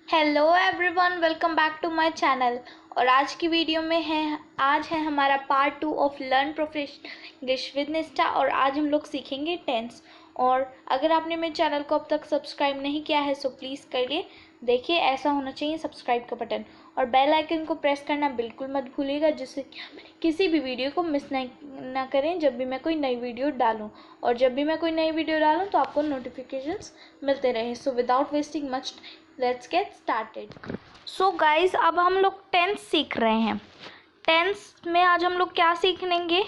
Hello everyone, welcome back to my channel. और आज की वीडियो में आज है हमारा part 2 of learn professional English with Nishtha. और आज हम लोग सीखेंगे टेंस। और अगर आपने मेरे चैनल को अब तक सब्सक्राइब नहीं किया है सो प्लीज़ करिए। देखिए, ऐसा होना चाहिए सब्सक्राइब का बटन, और बेल आइकन को प्रेस करना बिल्कुल मत भूलिएगा, जिससे किसी भी वीडियो को मिस ना करें जब भी मैं कोई नई वीडियो डालूं। और जब भी मैं कोई नई वीडियो डालूं तो आपको नोटिफिकेशंस मिलते रहे। So without wasting much let's get started. So guys, अब हम लोग टेंस सीख रहे हैं। टेंस में आज हम लोग क्या सीखेंगे?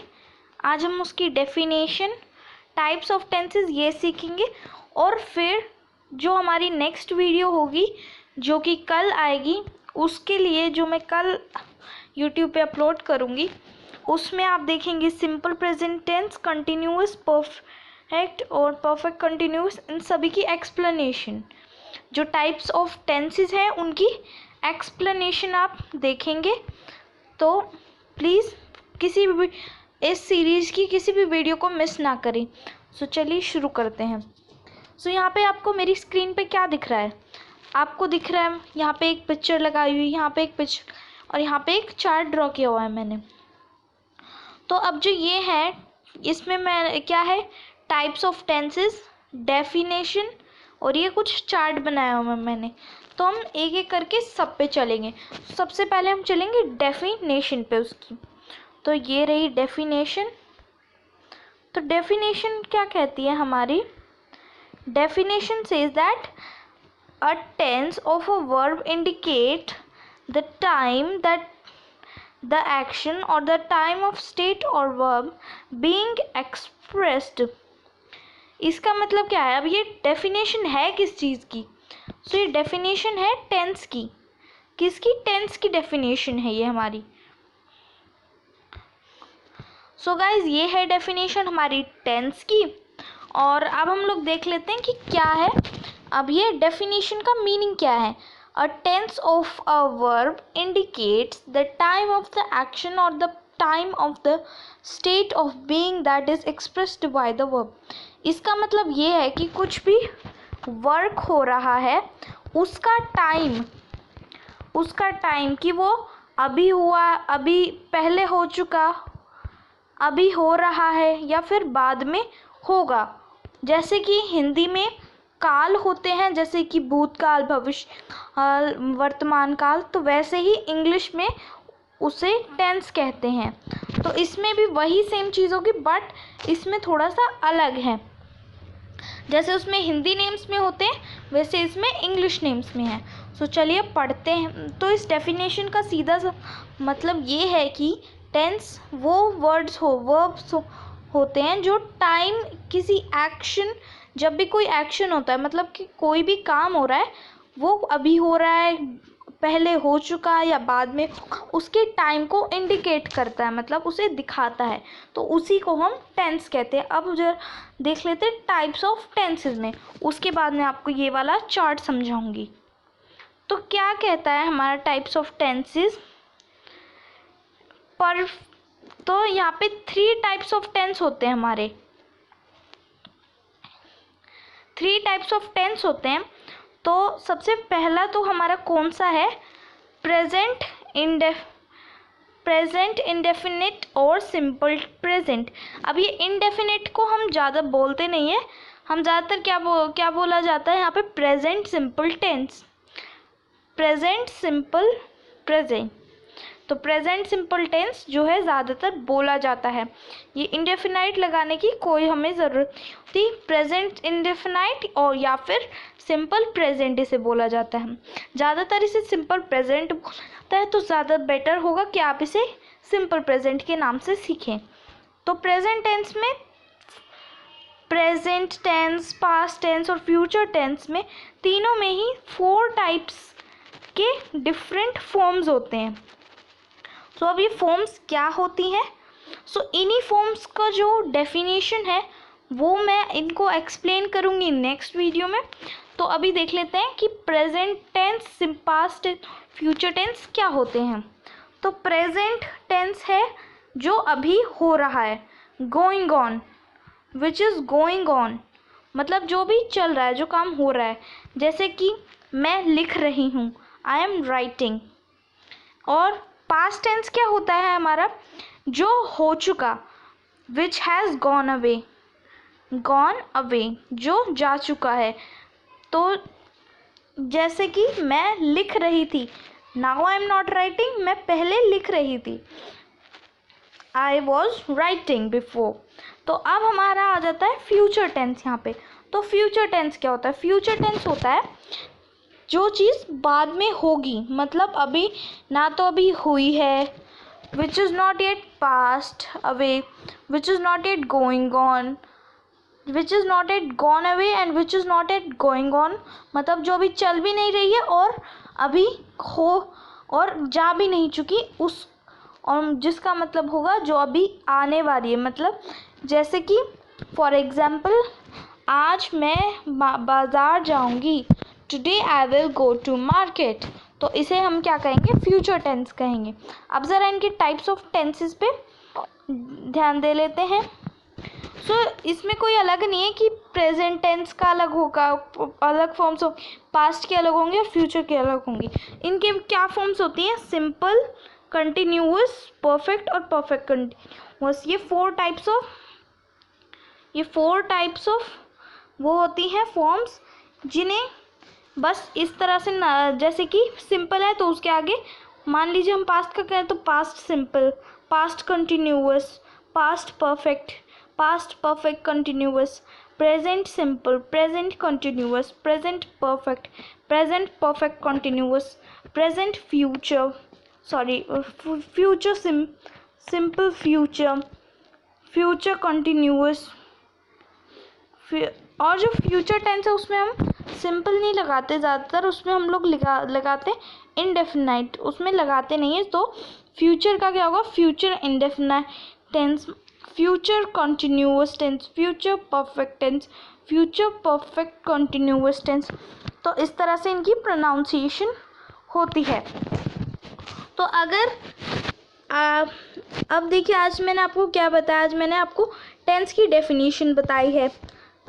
आज हम उसकी डेफिनेशन, टाइप्स ऑफ टेंसेस ये सीखेंगे। और फिर जो हमारी नेक्स्ट वीडियो होगी जो कि कल आएगी, उसके लिए जो मैं कल यूट्यूब पे अपलोड करूँगी, उसमें आप देखेंगे simple present tense, continuous, perfect और परफेक्ट कंटिन्यूअस, इन सभी की एक्सप्लेनेशन। जो टाइप्स ऑफ टेंसेस हैं उनकी एक्सप्लेनेशन आप देखेंगे। तो प्लीज़ किसी भी इस सीरीज़ की किसी भी वीडियो को मिस ना करें। सो चलिए शुरू करते हैं। सो यहाँ पे आपको मेरी स्क्रीन पे क्या दिख रहा है? आपको दिख रहा है यहाँ पे एक पिक्चर लगाई हुई, यहाँ पे एक पिक्चर, और यहाँ पे एक चार्ट ड्रॉ किया हुआ है मैंने। तो अब जो ये है, इसमें मैं क्या है, टाइप्स ऑफ टेंसेस, डेफिनेशन, और ये कुछ चार्ट बनाया हुआ है मैंने। तो हम एक एक करके सब पे चलेंगे। सबसे पहले हम चलेंगे डेफिनेशन पे उसकी। तो ये रही डेफिनेशन। तो डेफिनेशन क्या कहती है हमारी? Definition says that a tense of a verb indicate the time that the action or the time of state or verb being expressed। इसका मतलब क्या है? अब ये डेफिनेशन है किस चीज़ की? सो ये डेफिनेशन है टेंस की। किसकी? टेंस की डेफिनेशन है ये हमारी। सो गाइज, ये है डेफिनेशन हमारी टेंस की। और अब हम लोग देख लेते हैं कि क्या है। अब ये डेफिनेशन का मीनिंग क्या है? A tense of a verb indicates the time of the action or the time of the state of being that is expressed by the verb। इसका मतलब ये है कि कुछ भी वर्क हो रहा है, उसका टाइम कि वो अभी हुआ, अभी पहले हो चुका, अभी हो रहा है, या फिर बाद में होगा। जैसे कि हिंदी में काल होते हैं, जैसे कि भूतकाल, भविष्य काल, वर्तमान काल, तो वैसे ही इंग्लिश में उसे टेंस कहते हैं। तो इसमें भी वही सेम चीज़ होगी, बट इसमें थोड़ा सा अलग है। जैसे उसमें हिंदी नेम्स में होते हैं, वैसे इसमें इंग्लिश नेम्स में है। सो चलिए पढ़ते हैं। तो इस डेफिनेशन का सीधा सा मतलब ये है कि टेंस वो वर्ड्स वर्ब्स होते हैं जो टाइम, किसी एक्शन, जब भी कोई एक्शन होता है, मतलब कि कोई भी काम हो रहा है, वो अभी हो रहा है, पहले हो चुका है, या बाद में, उसके टाइम को इंडिकेट करता है, मतलब उसे दिखाता है। तो उसी को हम टेंस कहते हैं। अब जरा देख लेते हैं टाइप्स ऑफ टेंसेस में, उसके बाद में आपको ये वाला चार्ट समझाऊंगी। तो क्या कहता है हमारा टाइप्स ऑफ टेंसेस पर? तो यहाँ पे 3 टाइप्स ऑफ टेंस होते हैं हमारे। 3 टाइप्स ऑफ टेंस होते हैं। तो सबसे पहला तो हमारा कौन सा है? प्रेजेंट इंडेफिनिट और सिंपल प्रेजेंट। अब ये इंडेफिनिट को हम ज़्यादा बोलते नहीं है, हम ज़्यादातर क्या बोला जाता है यहाँ पे? Present simple tense, present simple present. तो प्रेजेंट सिंपल टेंस जो है ज़्यादातर बोला जाता है। ये इंडेफिनाइट लगाने की कोई हमें ज़रूरत नहीं होती। प्रेजेंट इंडेफिनाइट और या फिर सिंपल प्रेजेंट इसे बोला जाता है। ज़्यादातर इसे सिंपल प्रेजेंट बोला जाता है, तो ज़्यादा बेटर होगा कि आप इसे सिंपल प्रेजेंट के नाम से सीखें। तो प्रेजेंट टेंस में प्रेजेंट टेंस, पास्ट टेंस और फ्यूचर टेंस में तीनों में ही 4 टाइप्स के डिफरेंट फॉर्म्स होते हैं। तो अब ये फॉर्म्स क्या होती हैं? सो इन्हीं फॉर्म्स का जो डेफिनेशन है वो मैं इनको एक्सप्लेन करूँगी नेक्स्ट वीडियो में। तो अभी देख लेते हैं कि present tense, past tense, future tense क्या होते हैं। तो प्रेजेंट टेंस है जो अभी हो रहा है, going on, which is going on, मतलब जो भी चल रहा है, जो काम हो रहा है। जैसे कि मैं लिख रही हूँ, आई एम राइटिंग। और पास्ट टेंस क्या होता है हमारा, जो हो चुका, which has gone away, gone away जो जा चुका है। तो जैसे कि मैं लिख रही थी, now I am not writing, मैं पहले लिख रही थी, आई वॉज राइटिंग बिफोर। तो अब हमारा आ जाता है फ्यूचर टेंस यहाँ पे। तो फ्यूचर टेंस क्या होता है, फ्यूचर टेंस होता है जो चीज़ बाद में होगी, मतलब अभी ना तो अभी हुई है, which is not yet passed away, which is not yet going on, which is not yet gone away and which is not yet going on, मतलब जो अभी चल भी नहीं रही है और अभी हो और जा भी नहीं चुकी, उस और जिसका मतलब होगा जो अभी आने वाली है। मतलब जैसे कि फॉर एग्ज़ाम्पल, आज मैं बाज़ार जाऊंगी, today I will go to market. तो इसे हम क्या कहेंगे, फ्यूचर टेंस कहेंगे। अब ज़रा इनके टाइप्स ऑफ टेंसेस पे ध्यान दे लेते हैं। इसमें कोई अलग नहीं है कि प्रेजेंट टेंस का अलग होगा, अलग फॉर्म्स हो, पास्ट के अलग होंगे और फ्यूचर के अलग होंगे। इनके क्या फॉर्म्स होती हैं, सिंपल, कंटिन्यूअस, परफेक्ट और परफेक्ट कंटिन्यूअस। ये फोर टाइप्स ऑफ वो होती हैं फॉर्म्स, जिन्हें बस इस तरह से जैसे कि सिंपल है तो उसके आगे मान लीजिए हम पास्ट का कहें तो past simple, past continuous, past perfect continuous, present simple, present continuous, present perfect continuous, present future simple future continuous. और जो फ्यूचर टेंस है उसमें हम सिंपल नहीं लगाते ज़्यादातर, उसमें हम लोग लगाते इंडेफिनाइट, उसमें लगाते नहीं है। तो फ्यूचर का क्या होगा, future indefinite tense, future continuous tense, future perfect tense, future perfect continuous tense. तो इस तरह से इनकी प्रोनाउंसिएशन होती है। तो अगर अब देखिए, आज मैंने आपको क्या बताया, आज मैंने आपको टेंस की डेफिनेशन बताई है।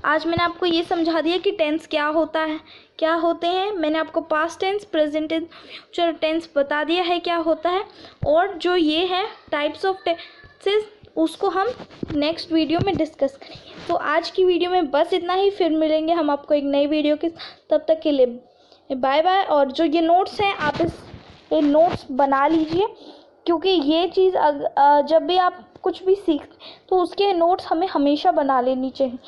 आज मैंने आपको ये समझा दिया कि टेंस क्या होते हैं। मैंने आपको past tense, present tense, future tense बता दिया है क्या होता है। और जो ये है टाइप्स ऑफ टेंसेस, उसको हम नेक्स्ट वीडियो में डिस्कस करेंगे। तो आज की वीडियो में बस इतना ही, फिर मिलेंगे हम आपको एक नई वीडियो के, तब तक के लिए बाय बाय। और जो ये नोट्स हैं, आप ये नोट्स बना लीजिए, क्योंकि ये चीज़ जब भी आप कुछ भी सीखते तो उसके नोट्स हमें हमेशा बना लेनी चाहिए।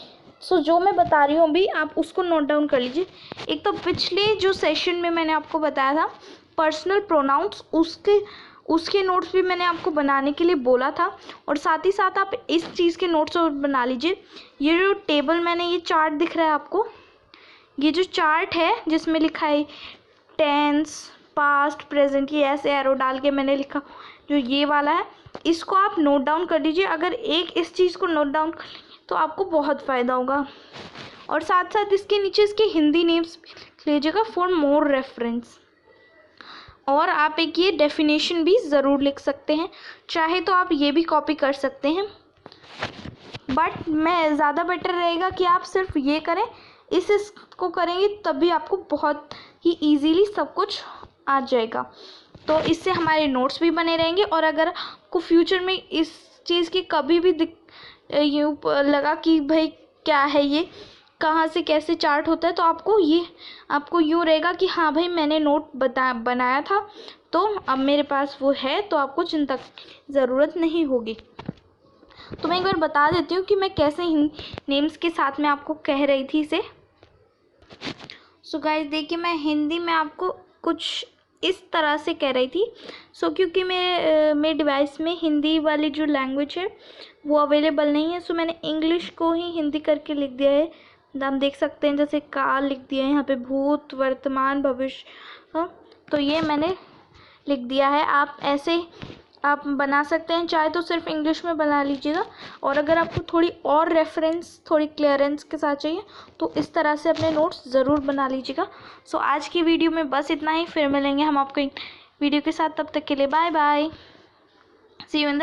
जो मैं बता रही हूँ अभी, आप उसको नोट डाउन कर लीजिए। एक तो पिछले जो सेशन में मैंने आपको बताया था पर्सनल प्रोनाउंस, उसके नोट्स भी मैंने आपको बनाने के लिए बोला था। और साथ ही साथ आप इस चीज़ के नोट्स और बना लीजिए। ये जो टेबल मैंने, ये चार्ट दिख रहा है आपको, ये जो चार्ट है जिसमें लिखा है टेंस, पास्ट, प्रेजेंट, ये ऐसे एरो डाल के मैंने लिखा, जो ये वाला है, इसको आप नोट डाउन कर लीजिए। अगर एक इस चीज़ को नोट डाउन कर लेंगे तो आपको बहुत फ़ायदा होगा। और साथ साथ इसके नीचे इसके हिंदी नेम्स लिख लीजिएगा फॉर मोर रेफरेंस। और आप एक ये डेफिनेशन भी ज़रूर लिख सकते हैं, चाहे तो आप ये भी कॉपी कर सकते हैं, बट मैं ज़्यादा बेटर रहेगा कि आप सिर्फ ये करें। इसको करेंगे तभी आपको बहुत ही ईजीली सब कुछ आ जाएगा। तो इससे हमारे नोट्स भी बने रहेंगे। और अगर आपको फ्यूचर में इस चीज़ की कभी भी यूँ लगा कि भाई क्या है ये, कहाँ से कैसे चार्ट होता है, तो आपको यूँ रहेगा कि हाँ भाई मैंने नोट बनाया था, तो अब मेरे पास वो है, तो आपको चिंता की ज़रूरत नहीं होगी। तो मैं एक बार बता देती हूँ कि मैं कैसे नेम्स के साथ में आपको कह रही थी इसे। सो गाइस, देखिए, मैं हिंदी में आपको कुछ इस तरह से कह रही थी। क्योंकि मेरे डिवाइस में हिंदी वाली जो लैंग्वेज है वो अवेलेबल नहीं है, मैंने इंग्लिश को ही हिंदी करके लिख दिया है। हम देख सकते हैं, जैसे काल लिख दिया है यहाँ पे, भूत, वर्तमान, भविष्य, तो ये मैंने लिख दिया है। आप ऐसे आप बना सकते हैं, चाहे तो सिर्फ इंग्लिश में बना लीजिएगा। और अगर आपको थोड़ी और रेफरेंस, थोड़ी क्लियरेंस के साथ चाहिए तो इस तरह से अपने नोट्स ज़रूर बना लीजिएगा। आज की वीडियो में बस इतना ही, फिर मिलेंगे हम आपको एक वीडियो के साथ, तब तक के लिए bye bye, see you in the